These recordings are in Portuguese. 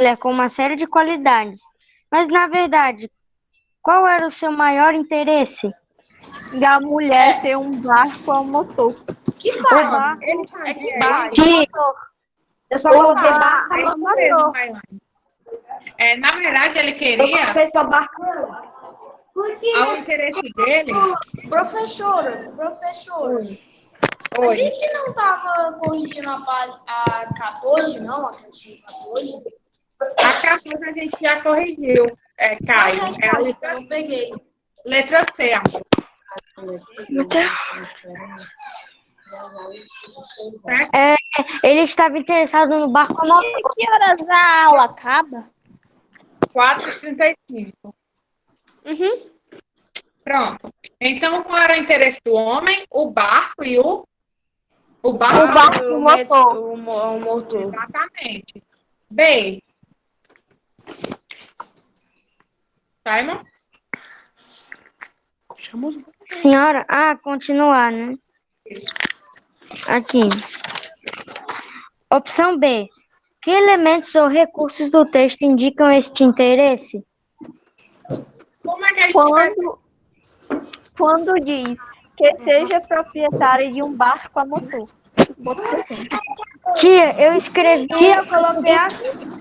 mulher com uma série de qualidades. Mas, na verdade, qual era o seu maior interesse? Da mulher ter um barco a motor. Que O barco? barco. É que barco? Eu só coloquei Oba, barco é a isso motor. mesmo, Maiane. Na verdade, ele Eu queria, coloquei só barco. ao interesse dele. Professora, a Oi. gente não tava corrigindo a 14, não? A questão 14? A 14 a gente já corrigiu, Caio. Qual a É a resposta? Eu não peguei. letra C, amor. Ele estava interessado no barco a motor. Que horas a aula acaba? 4h35. Pronto. Então, qual era o interesse do homem? O barco e o barco. e o motor. O motor. Exatamente. B. Simon? Senhora, continuar, né? Aqui. Opção B. Que elementos ou recursos do texto indicam este interesse? Como é que a gente vai... Quando diz que seja proprietário de um barco a motor. Tia, eu escrevi, eu coloquei assim.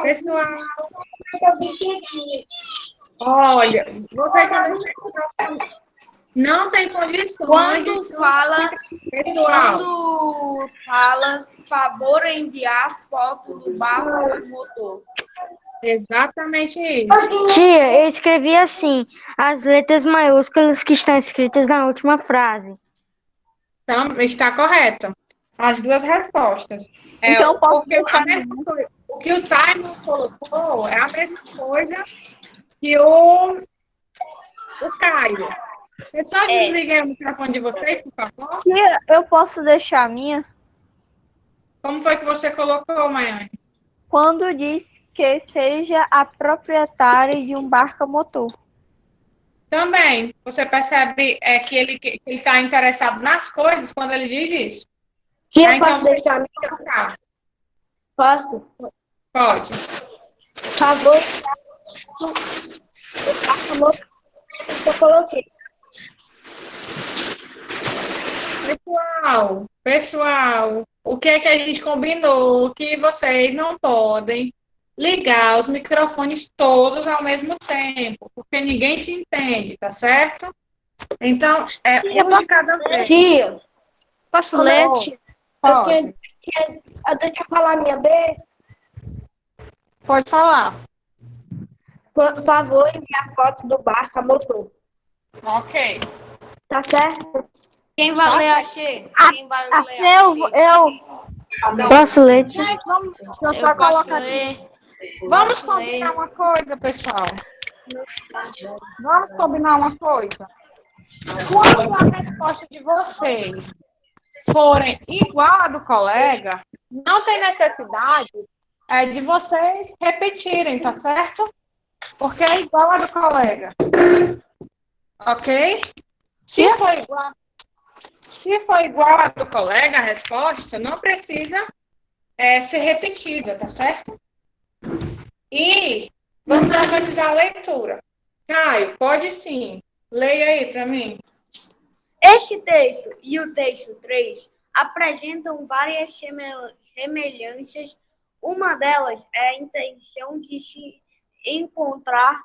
Pessoal, olha, vocês não tem condições. Quando fala, Pessoal, favor enviar foto do barco do motor. exatamente isso. Tia, eu escrevi assim, as letras maiúsculas que estão escritas na última frase. Então, está correto. As duas respostas. Então, posso porque deixar a mesma coisa, o que o Timon colocou é a mesma coisa que o Caio. Eu só desliguei o microfone de vocês, por favor. Tia, eu posso deixar a minha? Como foi que você colocou, Maiane? Quando diz que seja a proprietária de um barco a motor. Também, você percebe que ele está interessado nas coisas quando ele diz isso. Tia, Então, posso deixar a minha? Posso? pode. Por favor, o barco a motor que eu coloquei. Pessoal, o que é que a gente combinou? Que vocês não podem ligar os microfones todos ao mesmo tempo, porque ninguém se entende, tá certo? Então, um de cada vez. Tia, Posso ler, tia? Pode. Deixa eu falar a minha B. Pode falar. Por favor, enviar foto do barco a motor. Ok. Tá certo? Quem vai ler a Xê? Quem vai ler a Xê? Eu posso ler, tia? Eu posso ler. Vamos combinar uma coisa, pessoal. Vamos combinar uma coisa. Quando a resposta de vocês forem igual a do colega, não tem necessidade de vocês repetirem, tá certo? Porque é igual a do colega. Ok? Se for igual a do colega, a resposta não precisa ser repetida, tá certo? E vamos organizar a leitura. Caio, pode sim. Leia aí para mim. Este texto e o texto 3 apresentam várias semelhanças. Uma delas é a intenção de se encontrar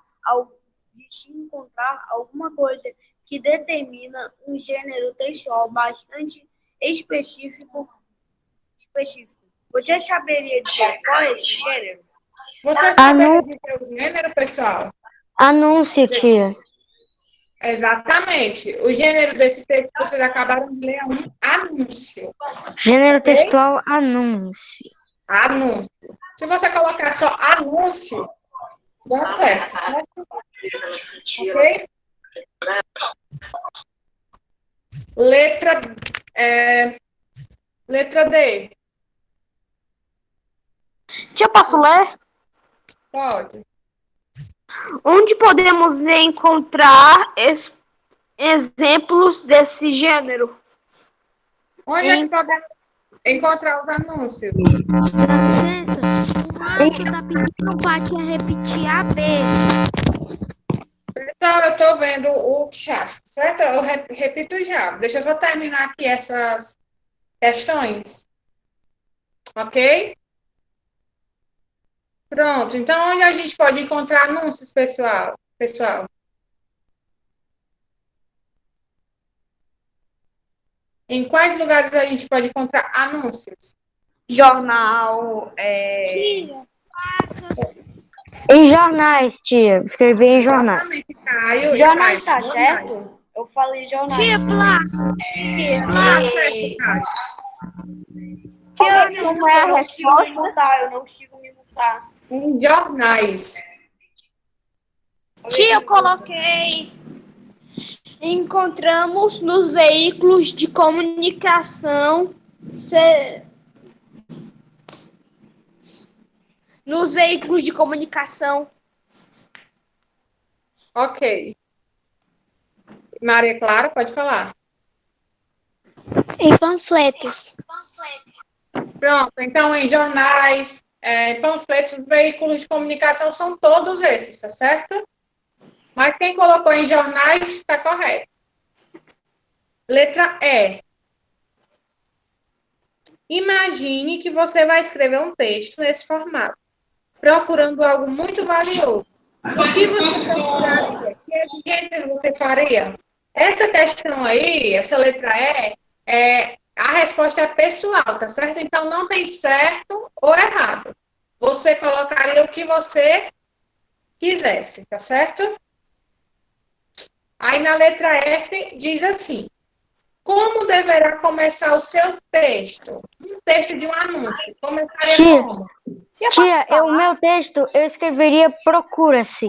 alguma coisa que determina um gênero textual bastante específico. Você saberia dizer qual é esse gênero? Você sabe dizer o gênero, pessoal? Anúncio, tia. Exatamente. O gênero desse texto que vocês acabaram de ler é um anúncio. Gênero textual, anúncio. Anúncio. Se você colocar só anúncio, dá certo. Ok? Letra D. Tia, posso ler? Pode. Onde podemos encontrar exemplos desse gênero? Onde é que podemos encontrar os anúncios. Dá licença? O Márcio tá pedindo pra tia repetir a B. Então, eu estou vendo o chat, certo? Eu repito já. Deixa eu só terminar aqui essas questões. Ok? Pronto. Então, onde a gente pode encontrar anúncios, pessoal? Em quais lugares a gente pode encontrar anúncios? Jornal, Em jornais, tia. Escrevi em jornais. Exatamente, Caio. jornais, tá Jornais. certo? Eu falei jornais. Tia, placa. Tá certo, Caio. Como é a resposta? Eu não consigo me mutar. Em jornais. Tia, eu coloquei. Encontramos nos veículos de comunicação. Nos veículos de comunicação. Ok. Maria Clara, pode falar. Em panfletos. Pronto, então em jornais, panfletos, veículos de comunicação são todos esses, tá certo? Mas quem colocou em jornais está correto. Letra E. Imagine que você vai escrever um texto nesse formato, procurando algo muito valioso. O que você faria? Que exigências você faria? Essa questão aí, essa letra E, a resposta é pessoal, tá certo? Então, não tem certo ou errado. Você colocaria o que você quisesse, tá certo? Aí, na letra F, diz assim: como deverá começar o seu texto? Um texto de um anúncio. Começaria Tia. como? Tia, o meu texto, eu escreveria procura-se.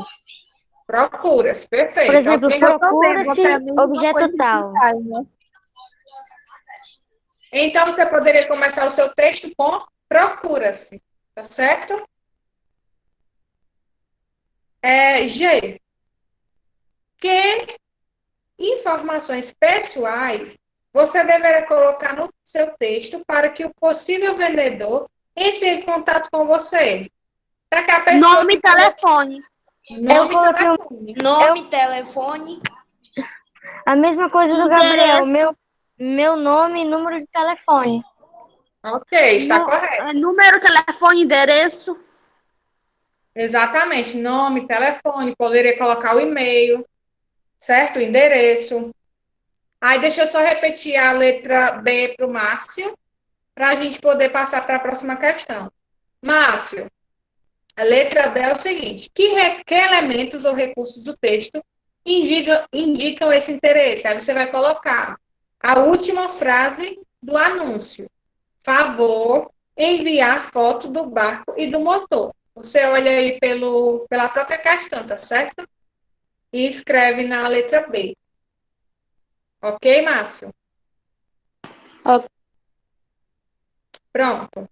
Procura-se, perfeito. Por exemplo, Alguém- procura-se objeto tal. Então, você poderia começar o seu texto com procura-se, tá certo? G. Que informações pessoais você deverá colocar no seu texto para que o possível vendedor entre em contato com você? Para que a pessoa... Nome e telefone. Nome, Eu coloquei um- telefone. Nome, telefone. A mesma coisa do Gabriel. Meu nome e número de telefone. Ok, está correto. Número, telefone, endereço. Exatamente, nome, telefone, poderia colocar o e-mail, certo? O endereço. Aí, deixa eu só repetir a letra B para o Márcio, para a gente poder passar para a próxima questão. Márcio, a letra B é o seguinte: que elementos ou recursos do texto indicam esse interesse? Aí você vai colocar a última frase do anúncio. Favor enviar foto do barco e do motor. Você olha aí pela própria questão, tá certo? E escreve na letra B. Ok, Márcio? Ok. Pronto.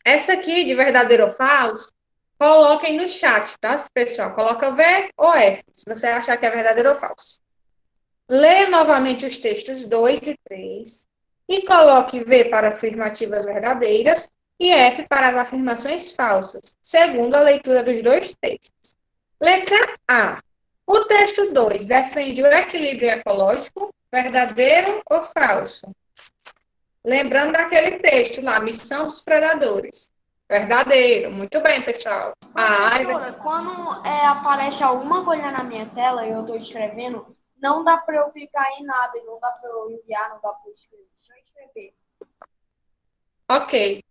Essa aqui, de verdadeiro ou falso, coloquem no chat, tá, pessoal? Coloca V ou F, se você achar que é verdadeiro ou falso. Leia novamente os textos 2 e 3 e coloque V para afirmativas verdadeiras e F para as afirmações falsas, segundo a leitura dos dois textos. Letra A. O texto 2 defende o equilíbrio ecológico, verdadeiro ou falso? Lembrando daquele texto lá, Missão dos Predadores. Verdadeiro. Muito bem, pessoal. Professora, quando aparece alguma coisa na minha tela e eu estou escrevendo, não dá para eu clicar em nada, não dá para eu enviar, não dá para eu escrever. Só escrever. Ok.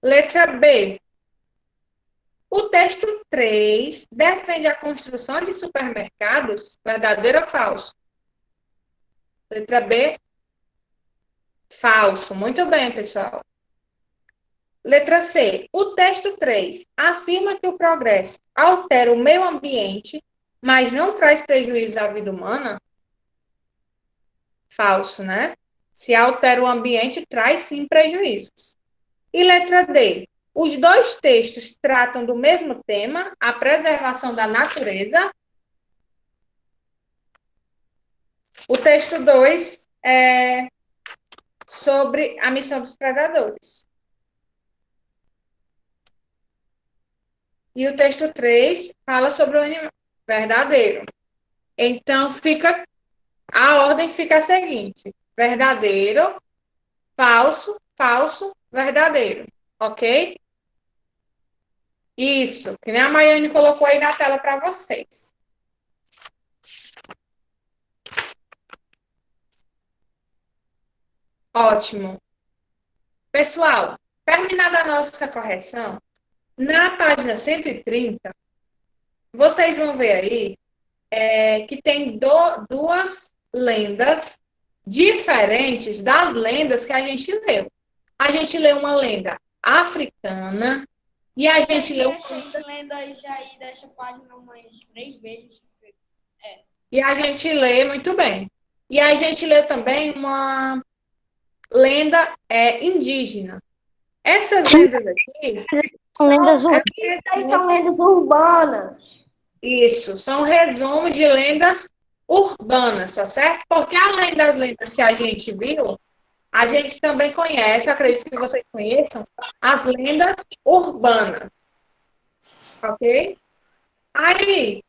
Letra B. O texto 3 defende a construção de supermercados, verdadeiro ou falso? Letra B. Falso. Muito bem, pessoal. Letra C. O texto 3 afirma que o progresso altera o meio ambiente, mas não traz prejuízo à vida humana? Falso, né? Se altera o ambiente, traz sim prejuízos. E letra D. Os dois textos tratam do mesmo tema, a preservação da natureza? O texto 2 é sobre a missão dos predadores. E o texto 3 fala sobre o animal verdadeiro. Então, a ordem fica a seguinte: verdadeiro, falso, falso, verdadeiro. Ok? Isso, que nem a Maiane colocou aí na tela para vocês. Ótimo. Pessoal, terminada a nossa correção, na página 130, vocês vão ver aí que tem duas lendas diferentes das lendas que a gente leu. A gente leu uma lenda africana e a gente leu Essas lendas aí dessa página umas 3 vezes. e a gente lê muito bem. E a gente lê também uma lenda indígena. Essas lendas aqui São lendas urbanas. Essas são lendas urbanas. Isso, são resumo de lendas urbanas, tá certo? Porque além das lendas que a gente viu, a gente também conhece, acredito que vocês conheçam, as lendas urbanas. Ok? Aí,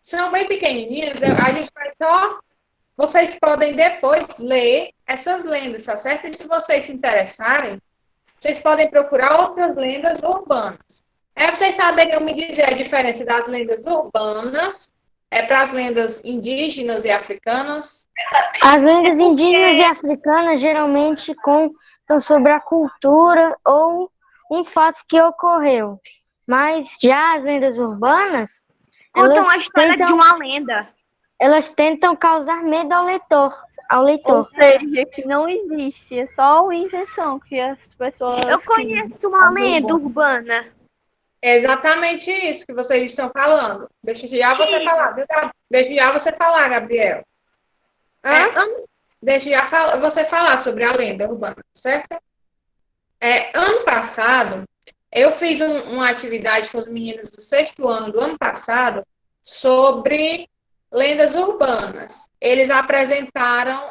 são bem pequenininhas, a gente vai só... Vocês podem depois ler essas lendas, tá certo? E se vocês se interessarem, vocês podem procurar outras lendas urbanas. Vocês saberiam me dizer a diferença das lendas urbanas para as lendas indígenas e africanas? As lendas indígenas e africanas geralmente contam sobre a cultura ou um fato que ocorreu. Mas já as lendas urbanas, Contam a história tentam- de uma lenda. elas tentam causar medo ao leitor. Ou seja, que não existe, é só uma invenção que as pessoas... Eu conheço uma lenda urbana. É exatamente isso que vocês estão falando. Deixa já você falar, viu, deixa já você falar, Gabriel. Deixa já você falar sobre a lenda urbana, certo? Ano passado, eu fiz uma atividade com os meninos do 6º ano do ano passado sobre lendas urbanas. Eles apresentaram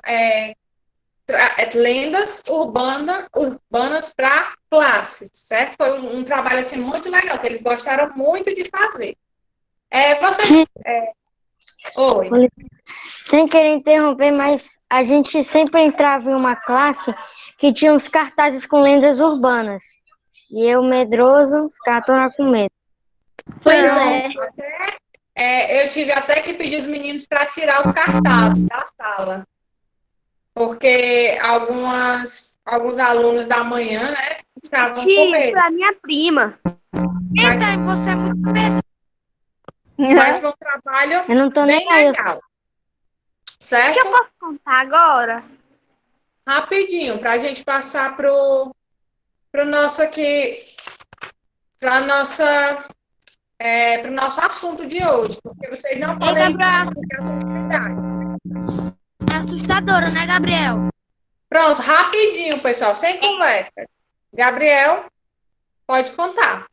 lendas urbanas para classes, certo? Foi um trabalho assim, muito legal, que eles gostaram muito de fazer. Oi. Sem querer interromper, mas a gente sempre entrava em uma classe que tinha uns cartazes com lendas urbanas. E eu, medroso, ficava toda com medo. Eu tive até que pedir os meninos para tirar os cartazes da sala. Porque alguns alunos da manhã, né, estavam com medo. Pra minha prima. Eita, você é muito medo. Mas foi um trabalho Eu não tô bem nem aí. legal. Certo? Eu posso contar agora? Rapidinho, para a gente passar pro nosso aqui, para o nosso assunto de hoje, porque vocês não podem É assustadora, né, Gabriel? Pronto, rapidinho, pessoal, sem conversa. Gabriel, pode contar.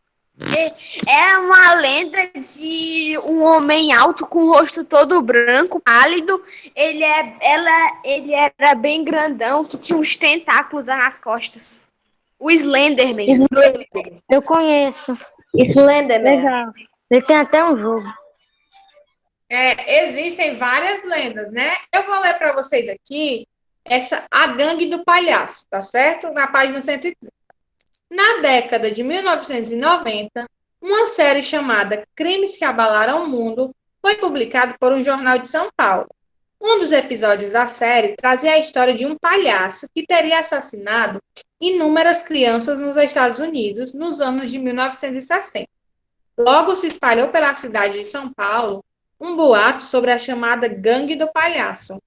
É uma lenda de um homem alto com o rosto todo branco, pálido. Ele era bem grandão, que tinha uns tentáculos nas costas. O Slenderman. Eu conheço. Slenderman. Legal. Ele tem até um jogo. Existem várias lendas, né? Eu vou ler para vocês aqui a Gangue do Palhaço, tá certo? Na página 130. Na década de 1990, uma série chamada Crimes que Abalaram o Mundo foi publicada por um jornal de São Paulo. Um dos episódios da série trazia a história de um palhaço que teria assassinado inúmeras crianças nos Estados Unidos nos anos de 1960. Logo se espalhou pela cidade de São Paulo um boato sobre a chamada Gangue do Palhaço.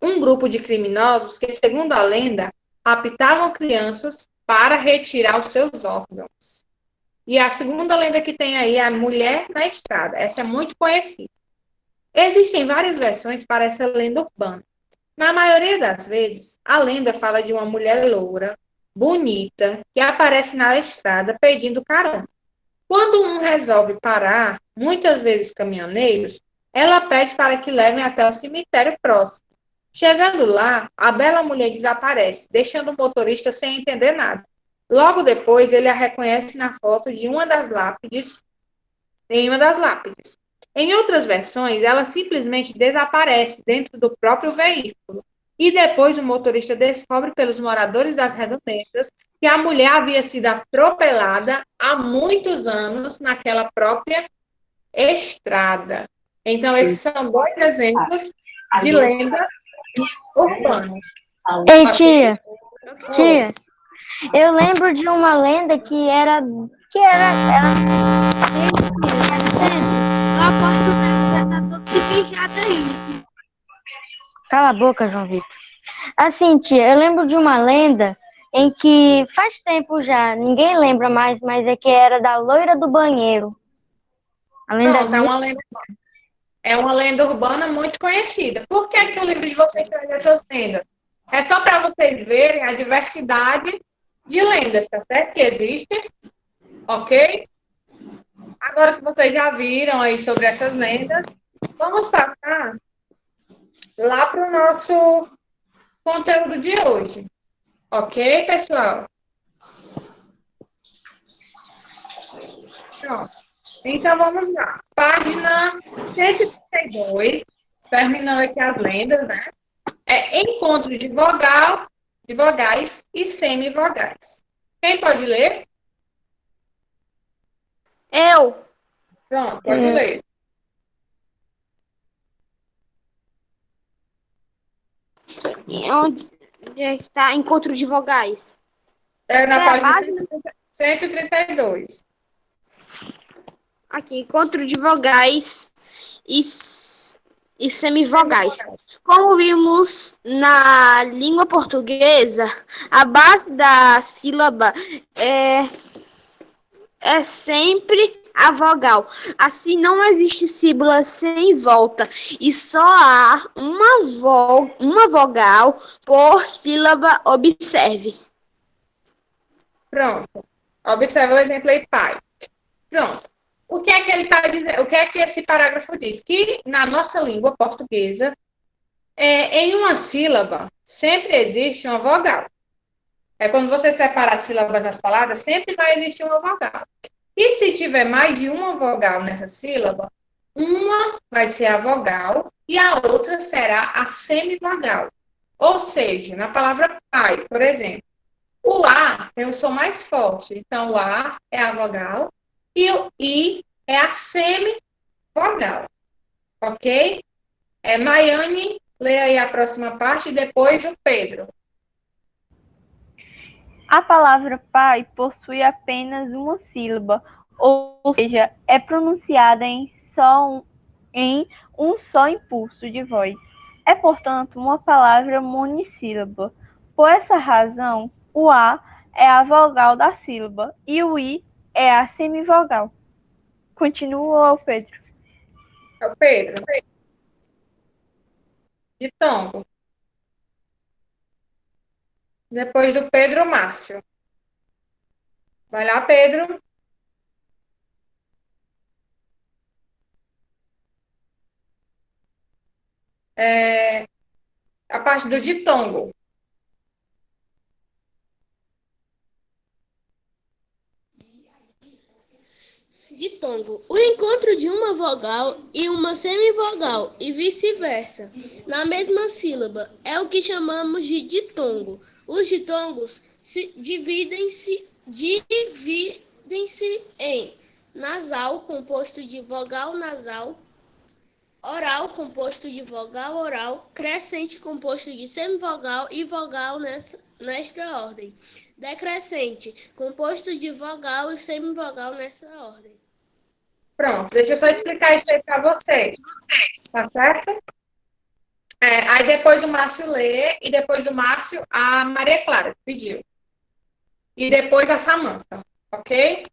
Um grupo de criminosos que, segundo a lenda, raptavam crianças para retirar os seus órgãos. E a segunda lenda que tem aí é a Mulher na Estrada. Essa é muito conhecida. Existem várias versões para essa lenda urbana. Na maioria das vezes, a lenda fala de uma mulher loura, bonita, que aparece na estrada pedindo carona. Quando um resolve parar, muitas vezes caminhoneiros, Ela pede para que levem até o cemitério próximo. Chegando lá, a bela mulher desaparece, deixando o motorista sem entender nada. Logo depois, ele a reconhece na foto de uma das lápides, em uma das lápides. Em outras versões, ela simplesmente desaparece dentro do próprio veículo. E depois o motorista descobre pelos moradores das redondezas que a mulher havia sido atropelada há muitos anos naquela própria estrada. Então, esses são dois exemplos de lenda urbana. Ei, tia, eu lembro de uma lenda era A porta já tá toda se fechada aí. Cala a boca, João Vitor. Assim, tia, eu lembro de uma lenda em que faz tempo já, ninguém lembra mais, mas é que era da loira do banheiro. A lenda Pronto, é uma lenda urbana muito conhecida. Por que que o livro de vocês traz essas lendas? É só para vocês verem a diversidade de lendas, tá certo? Que existe, ok? Agora que vocês já viram aí sobre essas lendas, vamos passar lá para o nosso conteúdo de hoje. Ok, pessoal? Pronto. Então, vamos lá. Página 132, terminando aqui as lendas, né? É encontro de vogais e semivogais. Quem pode ler? Eu. Pronto, pode ler. Onde é que tá? Encontro de vogais. É na É a página 132. Aqui, encontro de vogais e semivogais. Como vimos na língua portuguesa, a base da sílaba é sempre a vogal. Assim, não existe sílaba sem volta e só há uma vogal por sílaba. Observe. Pronto. Observe o exemplo aí, pai. Pronto. O que é que ele está dizendo? O que é que esse parágrafo diz? Que na nossa língua portuguesa, em uma sílaba, sempre existe uma vogal. É quando você separa as sílabas das palavras, sempre vai existir uma vogal. E se tiver mais de uma vogal nessa sílaba, uma vai ser a vogal e a outra será a semivogal. Ou seja, na palavra pai, por exemplo, o A tem o som mais forte. Então, o A é a vogal e o I é a semivogal. Ok? Maiane, lê aí a próxima parte e depois o Pedro. A palavra pai possui apenas uma sílaba, ou seja, é pronunciada em um só impulso de voz. É, portanto, uma palavra monossílaba. Por essa razão, o A é a vogal da sílaba e o I é a semivogal. Continua, Pedro. É o Pedro. De Tongo. Depois do Pedro, Márcio. Vai lá, Pedro. A parte do ditongo. Ditongo. O encontro de uma vogal e uma semivogal e vice-versa, na mesma sílaba, é o que chamamos de ditongo. Os ditongos dividem-se em nasal, composto de vogal nasal, oral, composto de vogal oral, crescente, composto de semivogal e vogal nesta ordem, decrescente, composto de vogal e semivogal nessa ordem. Pronto, deixa eu só explicar isso aí para vocês. Tá certo? Aí depois o Márcio lê, e depois do Márcio, a Maria Clara pediu. E depois a Samanta, ok?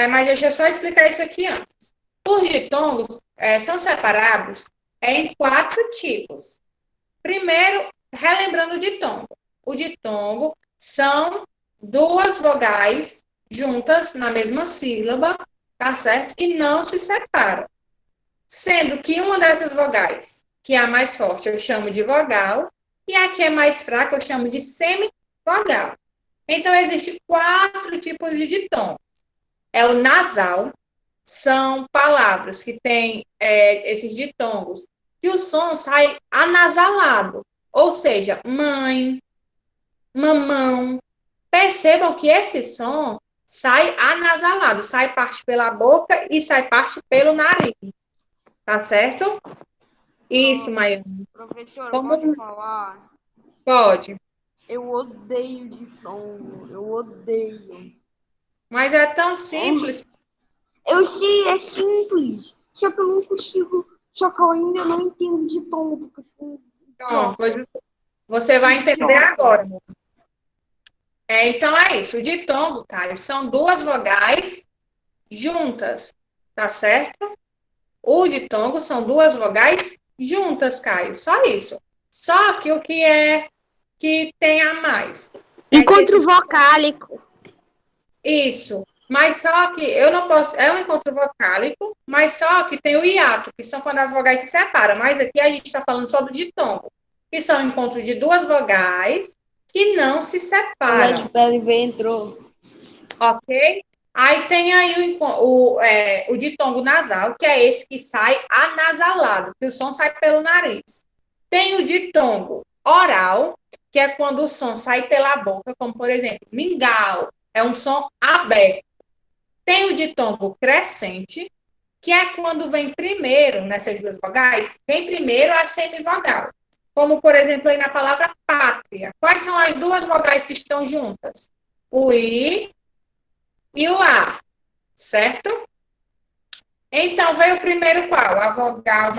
Mas deixa eu só explicar isso aqui antes. Os ditongos são separados em 4 tipos. Primeiro, relembrando o ditongo. O ditongo são 2 vogais juntas na mesma sílaba, tá certo? Que não se separam. Sendo que uma dessas vogais, que é a mais forte, eu chamo de vogal, e a que é mais fraca eu chamo de semivogal. Então, existem 4 tipos de ditongo. É o nasal, são palavras que têm esses ditongos, que o som sai anasalado, ou seja, mãe, mamão. Percebam que esse som sai anasalado, sai parte pela boca e sai parte pelo nariz. Tá certo? Isso, Maiane. Professor, Como- posso falar? Pode. Eu odeio ditongo, eu odeio. Mas é tão simples. Eu sei, é simples. Só que eu não consigo. Só que eu ainda não entendo ditongo, porque eu sou Pronto, pois você vai entender agora. Então é isso. O ditongo, Caio, são 2 vogais juntas, tá certo? O ditongo são 2 vogais juntas, Caio. Só isso. Só que o que é que tem a mais? encontro vocálico. Isso. Mas só que eu não posso. É um encontro vocálico, mas só que tem o hiato, que são quando as vogais se separam. Mas aqui a gente está falando só do ditongo, que são encontros de 2 vogais que não se separam. Entrou. Ok? Aí tem aí o ditongo nasal, que é esse que sai anasalado, que o som sai pelo nariz. Tem o ditongo oral, que é quando o som sai pela boca, como por exemplo, mingau, é um som aberto. Tem o ditongo crescente, que é quando vem primeiro, nessas 2 vogais, vem primeiro a semivogal. Como, por exemplo, aí na palavra pátria. Quais são as 2 vogais que estão juntas? O I e o A, certo? Então, veio primeiro qual? A vogal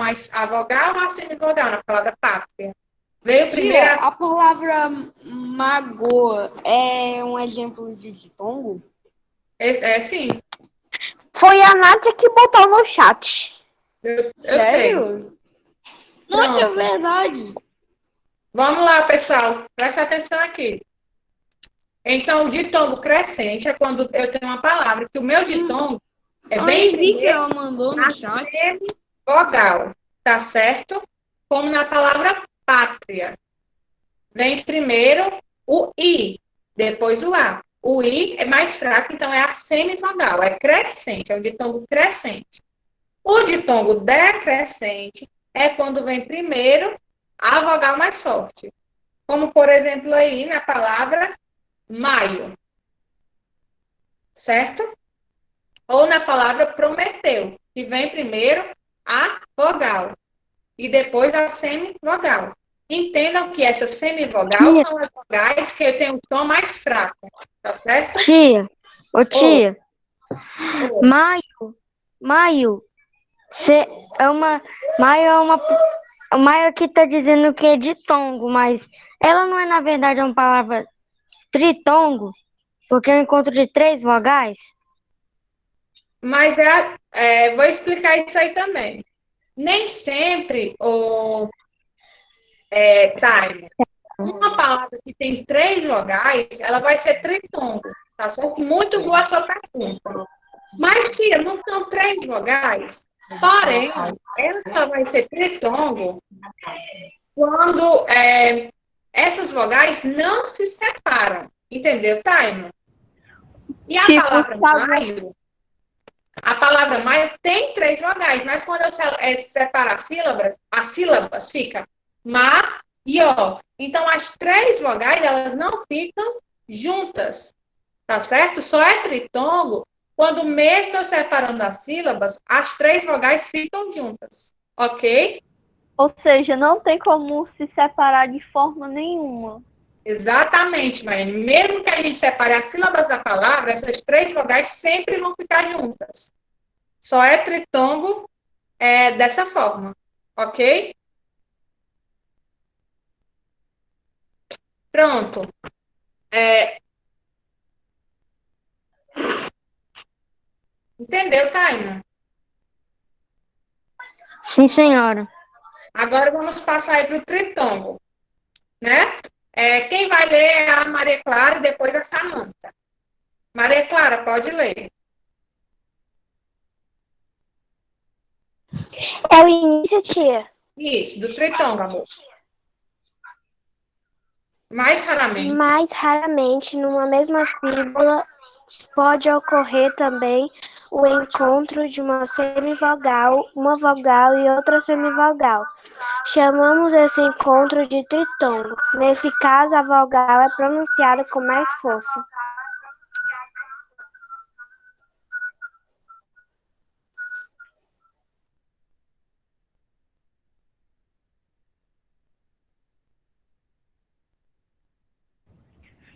ou a semivogal na palavra pátria? Veio primeiro A palavra magoa é um exemplo de ditongo? sim. Foi a Nádia que botou no chat. Eu Sério? Nossa, Pronto. é verdade. Vamos lá, pessoal. Presta atenção aqui. Então, o ditongo crescente é quando eu tenho uma palavra que o meu ditongo é bem vi que primeiro ela mandou no chat. vogal, tá certo? Como na palavra pátria. Vem primeiro o I, depois o A. O I é mais fraco, então é a semivogal, é crescente, é um ditongo crescente. O ditongo decrescente é quando vem primeiro a vogal mais forte. Como, por exemplo, aí na palavra maio. Certo? Ou na palavra prometeu, que vem primeiro a vogal e depois a semivogal. Entendam que essa semivogal são as vogais que eu tenho um tom mais fraco, tá certo? Tia, tia, maio, maio aqui tá dizendo que é ditongo, mas ela não é, na verdade, uma palavra tritongo, porque é um encontro de 3 vogais? Mas vou explicar isso aí também. Nem sempre, Time, uma palavra que tem 3 vogais, ela vai ser tritongo, tá certo? Muito boa a sua pergunta. Mas, tia, não são 3 vogais, porém, ela só vai ser tritongo quando essas vogais não se separam, entendeu, Time? E a palavra maio tem 3 vogais, mas quando eu separo as sílabas fica ma e ó. Então, as 3 vogais, elas não ficam juntas, tá certo? Só é tritongo quando, mesmo eu separando as sílabas, as 3 vogais ficam juntas, ok? Ou seja, não tem como se separar de forma nenhuma. Exatamente, Maiane. Mesmo que a gente separe as sílabas da palavra, essas 3 vogais sempre vão ficar juntas. Só é tritongo dessa forma, ok? Pronto. Entendeu, Taina? Sim, senhora. Agora vamos passar aí para o tritongo, né? Quem vai ler é a Maria Clara e depois a Samanta. Maria Clara, pode ler. É o início, tia? Isso, do tritongo, amor. Mais raramente. Mais raramente, numa mesma sílaba, pode ocorrer também o encontro de uma semivogal, uma vogal e outra semivogal. Chamamos esse encontro de tritongo. Nesse caso, a vogal é pronunciada com mais força.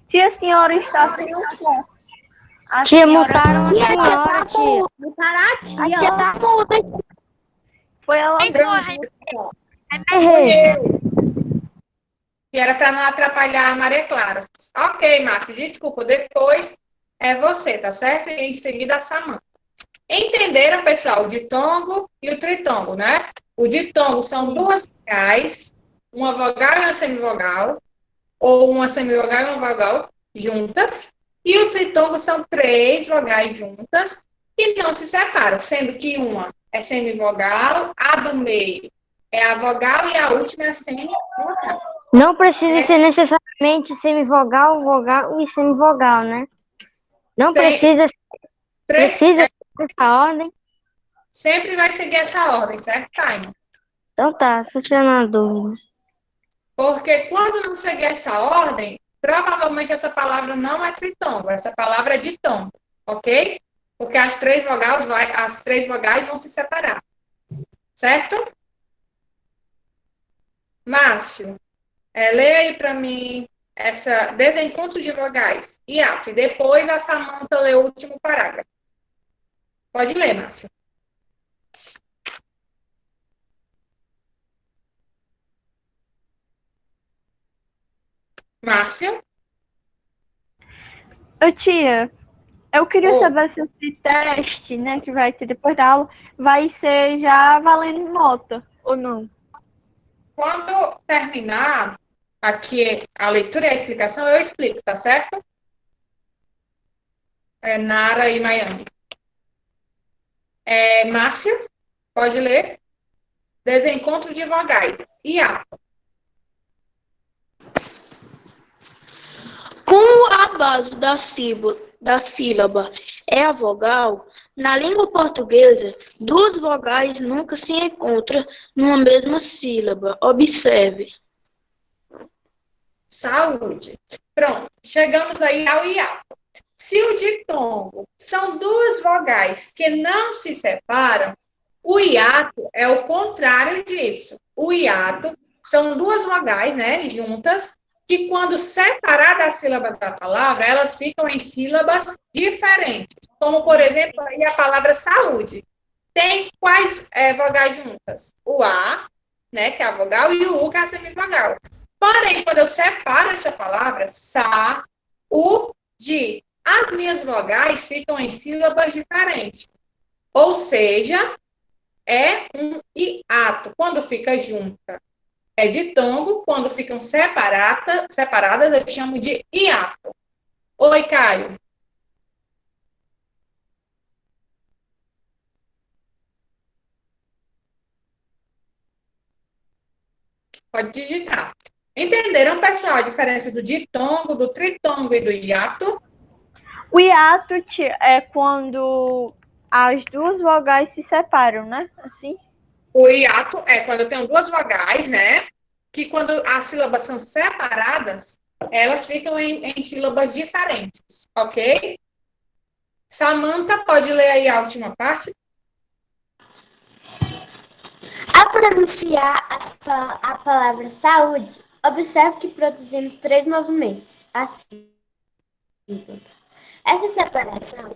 Tia, a senhora está sem o som. A Tia, senhora- mutaram a senhora, tia. A tia tá muda. Foi ela Errei. Que era para não atrapalhar a Maria Clara. Ok, Márcio, desculpa. Depois é você, tá certo? E em seguida a Samanta. Entenderam, pessoal? O ditongo e o tritongo, né? O ditongo são duas vogais, uma vogal e uma semivogal, ou uma semivogal e uma vogal juntas. E o tritongo são três vogais juntas que não se separam, sendo que uma é semivogal, a do meio é a vogal e a última é a semivogal. Não precisa ser necessariamente semivogal, vogal e semivogal, né? Não precisa ser essa ordem. Sempre vai seguir essa ordem, certo, Taima? Então tá, só tirando a dúvida. Porque quando não seguir essa ordem, provavelmente essa palavra não é tritongo, essa palavra é ditongo, ok? Porque as três vogais vão se separar, certo? Márcio, lê aí para mim essa desencontro de vogais, hiato, e depois a Samanta lê o último parágrafo. Pode ler, Márcio. Márcio? Ô, tia, eu queria saber se esse teste, né, que vai ter depois da aula, vai ser já valendo nota ou não. Quando terminar aqui a leitura e a explicação, eu explico, tá certo? Nara e Miami. Márcio, pode ler? Desencontro de vogais. Hiato. Como a base da sílaba é a vogal, na língua portuguesa, duas vogais nunca se encontram numa mesma sílaba. Observe. Saúde. Pronto, chegamos aí ao hiato. Se o ditongo são duas vogais que não se separam, o hiato é o contrário disso. O hiato são duas vogais, né, juntas, que quando separadas das sílabas da palavra, elas ficam em sílabas diferentes. Como, por exemplo, aí a palavra saúde. Tem quais vogais juntas? O A, né, que é a vogal, e o U, que é a semivogal. Porém, quando eu separo essa palavra, sa, u, di, as minhas vogais ficam em sílabas diferentes. Ou seja, é um hiato, quando fica junta. É ditongo, quando ficam separadas, eu chamo de hiato. Oi, Caio. Pode digitar. Entenderam, pessoal, a diferença do ditongo, do tritongo e do hiato? O hiato é quando as duas vogais se separam, né? Assim? O hiato é quando eu tenho duas vogais, né? Que quando as sílabas são separadas, elas ficam em sílabas diferentes, ok? Samanta, pode ler aí a última parte? Ao pronunciar a palavra saúde, observe que produzimos três movimentos, assim. Essa separação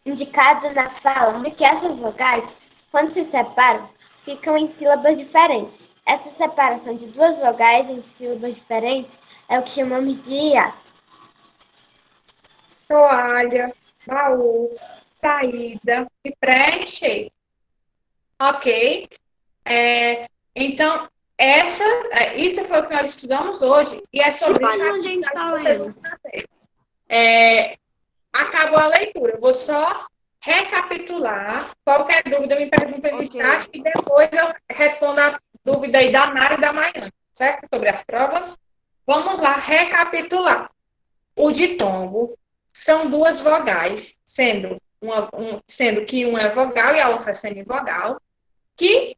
indicada na fala de que essas vogais, quando se separam, ficam em sílabas diferentes. Essa separação de duas vogais em sílabas diferentes é o que chamamos de hiato. Toalha, baú, saída e preencher. Ok? Então, isso foi o que nós estudamos hoje. E é sobre isso que a gente está lendo. Acabou a leitura. Eu vou só recapitular. Qualquer dúvida, me pergunta de chat e depois eu respondo a dúvida aí da Nara e da Maiane, certo? Sobre as provas. Vamos lá, recapitular. O ditongo são duas vogais, sendo que uma é vogal e a outra é semivogal, que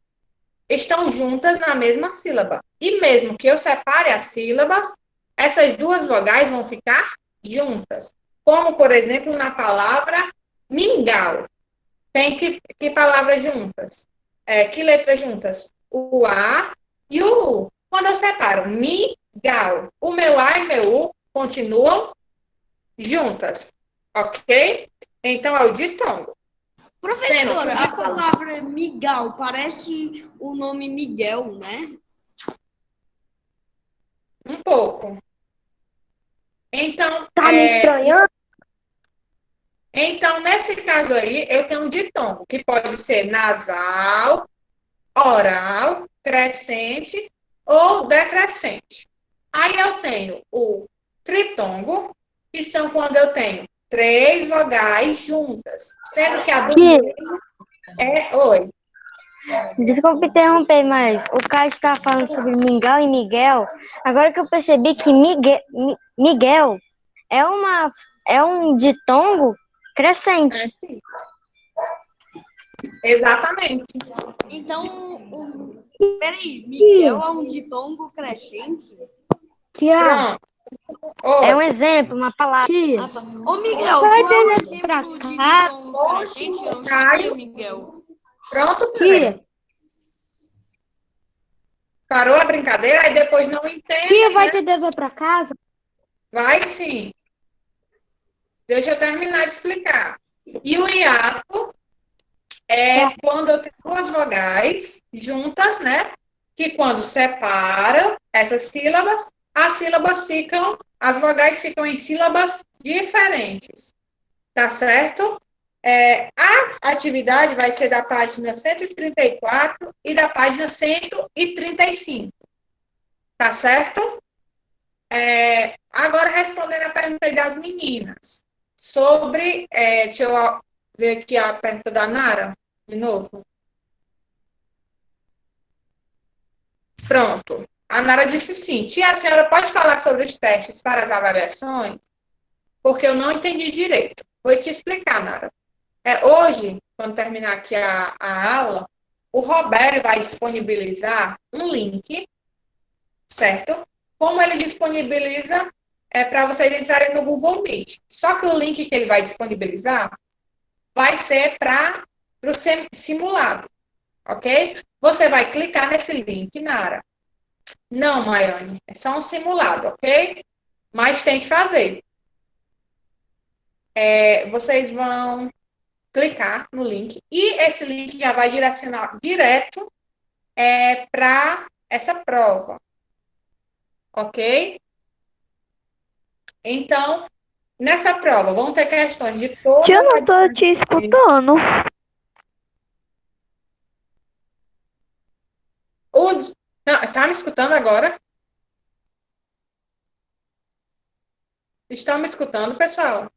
estão juntas na mesma sílaba. E mesmo que eu separe as sílabas, essas duas vogais vão ficar juntas. Como, por exemplo, na palavra mingau. Tem que palavras juntas? Que letras juntas? O A e o U. Quando eu separo mingau, o meu A e meu U continuam juntas. Ok? Então, é o ditongo. Professora, a palavra mingau parece o nome Miguel, né? Um pouco. Então, Tá me estranhando? Então, nesse caso aí, eu tenho um ditongo, que pode ser nasal, oral, crescente ou decrescente. Aí eu tenho o tritongo, que são quando eu tenho 3 vogais juntas, sendo que a do meio é oi. Desculpa interromper, mas o Caio está falando sobre Mingau e Miguel. Agora que eu percebi que Miguel é um ditongo crescente. Exatamente. Então, peraí, Miguel é um ditongo crescente? Pronto. É um exemplo, uma palavra. Ô, Miguel, tu é um exemplo de ditongo crescente? Eu não sabia, Miguel. Pronto, Caio. Parou a brincadeira, aí depois não entende. Tia, vai ter dever para casa? Vai sim. Deixa eu terminar de explicar. E o hiato é quando eu tenho duas vogais juntas, né? Que quando separa essas sílabas, as vogais ficam em sílabas diferentes. Tá certo? A atividade vai ser da página 134 e da página 135. Tá certo? Agora, respondendo a pergunta aí das meninas. Sobre, deixa eu ver aqui a pergunta da Nara, de novo. Pronto. A Nara disse sim. Tia, a senhora pode falar sobre os testes para as avaliações? Porque eu não entendi direito. Vou te explicar, Nara. Hoje, quando terminar aqui a aula, o Roberto vai disponibilizar um link, certo? Como ele disponibiliza, para vocês entrarem no Google Meet. Só que o link que ele vai disponibilizar vai ser para o simulado, ok? Você vai clicar nesse link, Nara. Não, Maiane, é só um simulado, ok? Mas tem que fazer. Vocês vão clicar no link e esse link já vai direcionar direto para essa prova, ok? Então, nessa prova, vão ter questões de todas Eu não estou te escutando. Tá me escutando agora? Estão me escutando, pessoal?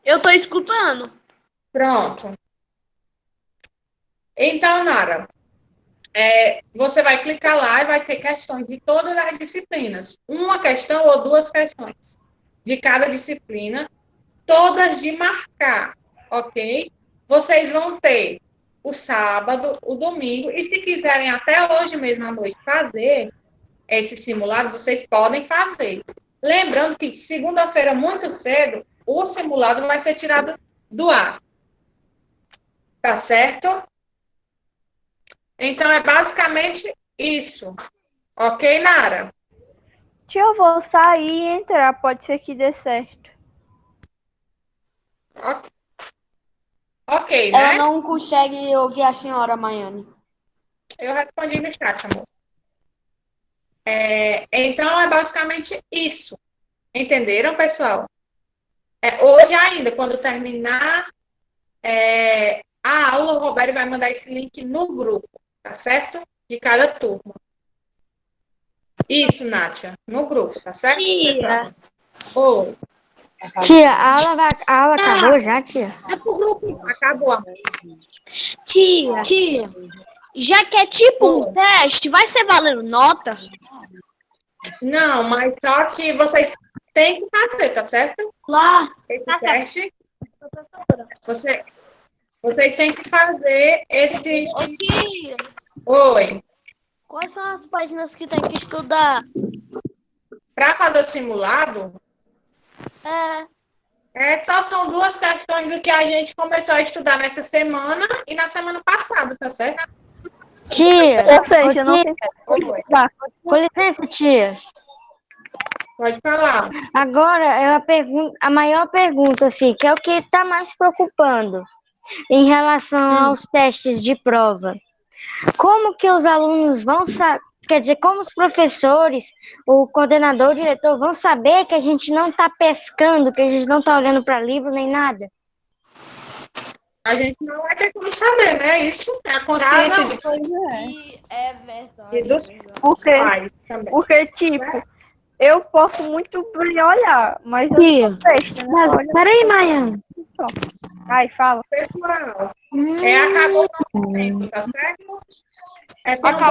Eu tô escutando. Pronto. Então, Nara, você vai clicar lá e vai ter questões de todas as disciplinas. Uma questão ou duas questões de cada disciplina, todas de marcar, ok? Vocês vão ter o sábado, o domingo, e se quiserem até hoje mesmo à noite fazer esse simulado, vocês podem fazer. Lembrando que segunda-feira, muito cedo, o simulado vai ser tirado do ar. Tá certo? Então, é basicamente isso. Ok, Nara? Tia, eu vou sair e entrar. Pode ser que dê certo. Ok, né? Ela não consegue ouvir a senhora, Maiane. Eu respondi no chat, amor. Então, é basicamente isso. Entenderam, pessoal? Hoje ainda, quando terminar a aula, o Roberto vai mandar esse link no grupo, tá certo? De cada turma. Isso, Nátia, no grupo, tá certo? Tia. Oi. Tia, a aula acabou já, tia? É pro grupo. Acabou, amor. Tia, já que é tipo um teste, vai ser valendo nota? Não, mas só que vocês têm que fazer, tá certo? Lá. Esse Tá certo. teste. Vocês têm que fazer esse. Ô, tia, Oi. quais são as páginas que tem que estudar? Para fazer o simulado, só são duas questões do que a gente começou a estudar nessa semana e na semana passada, tá certo? Tia, Ou seja, não tem. Oi. com licença, tia. Pode falar. Agora é a maior pergunta, assim, que é o que está mais preocupando em relação aos testes de prova. Como que os alunos vão saber, quer dizer, como os professores, o coordenador, o diretor vão saber que a gente não está pescando, que a gente não está olhando para livro nem nada? A gente não vai ter como saber, né? Isso é a consciência de E é verdade. e dos Porque, pais também. porque, tipo, eu posso muito bem olhar, mas eu Tia, não teste, né? Olha peraí, Maia. só. Ai, fala. Pessoal, acabou o nosso tempo, tá certo? É tão Acabou. bom